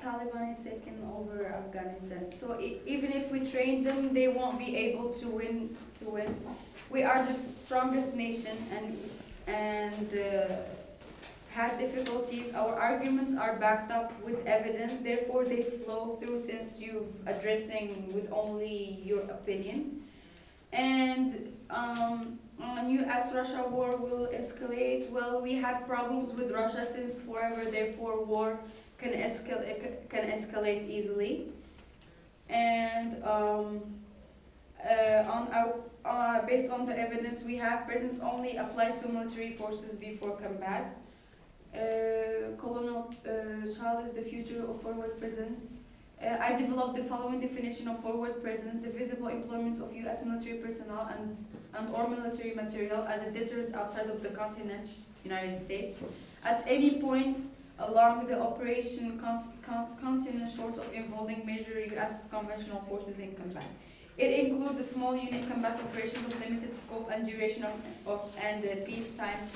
Taliban is taking over Afghanistan. So even if we train them, they won't be able to win. We are the strongest nation and have difficulties. Our arguments are backed up with evidence. Therefore, they flow through since you're addressing with only your opinion. And on U.S.-Russia war will escalate. Well, we had problems with Russia since forever. Therefore, war can escalate easily. And based on the evidence we have, presence only applies to military forces before combat. Colonel Charles, the future of forward presence. I developed the following definition of forward presence: the visible employment of U.S. military personnel and or military material as a deterrent outside of the continent, United States, at any point along the operation continent short of involving major U.S. conventional forces in combat. It includes a small unit combat operations of limited scope and duration and peacetime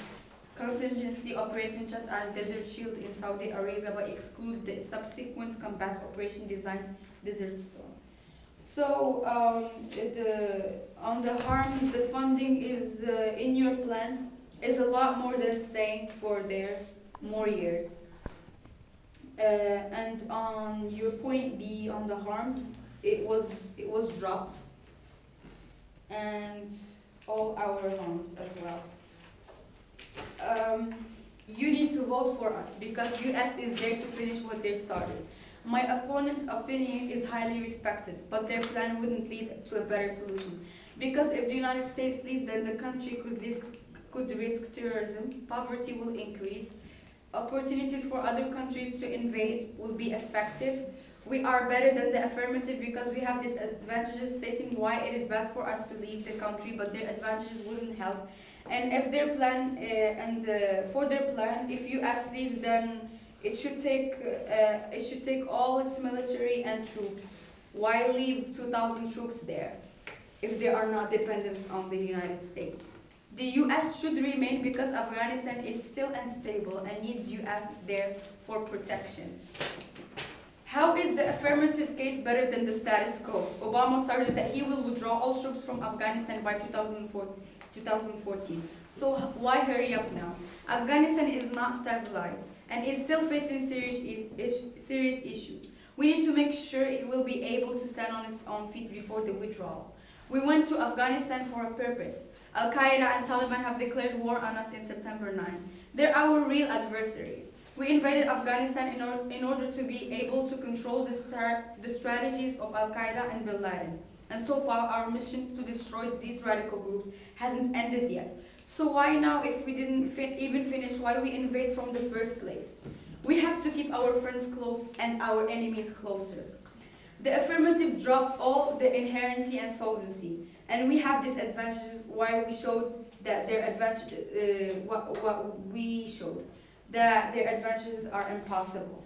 contingency operation, just as Desert Shield in Saudi Arabia, but excludes the subsequent combat operation designed Desert Storm. So on the harms, the funding is in your plan is a lot more than staying for there more years. And on your point B on the harms, it was dropped, and all our harms as well. You need to vote for us because US is there to finish what they started. My opponent's opinion is highly respected, but their plan wouldn't lead to a better solution. Because if the United States leaves, then the country could risk terrorism, poverty will increase, opportunities for other countries to invade will be effective. We are better than the affirmative because we have disadvantages stating why it is bad for us to leave the country, but their advantages wouldn't help. And if their plan, for their plan, if US leaves, then it should take all its military and troops. Why leave 2,000 troops there if they are not dependent on the United States? The US should remain because Afghanistan is still unstable and needs US there for protection. How is the affirmative case better than the status quo? Obama started that he will withdraw all troops from Afghanistan by 2014. So why hurry up now? Afghanistan is not stabilized and is still facing serious issues. We need to make sure it will be able to stand on its own feet before the withdrawal. We went to Afghanistan for a purpose. Al-Qaeda and Taliban have declared war on us in September 9. They're our real adversaries. We invaded Afghanistan in order to be able to control the strategies of Al-Qaeda and Bin Laden. And so far, our mission to destroy these radical groups hasn't ended yet. So why now, if we didn't even finish, why we invade from the first place? We have to keep our friends close and our enemies closer. The affirmative dropped all the inherency and solvency, and we have disadvantages. Why we showed that their advantages, what we showed, that their advantages are impossible.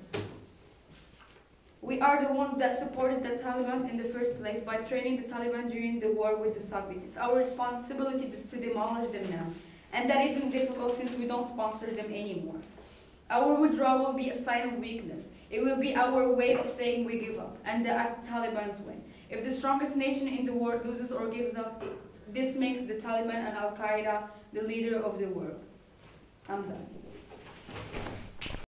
We are the ones that supported the Taliban in the first place by training the Taliban during the war with the Soviets. It's our responsibility to demolish them now, and that isn't difficult since we don't sponsor them anymore. Our withdrawal will be a sign of weakness. It will be our way of saying we give up, and the Taliban's win. If the strongest nation in the world loses or gives up, this makes the Taliban and Al-Qaeda the leader of the world. I'm done.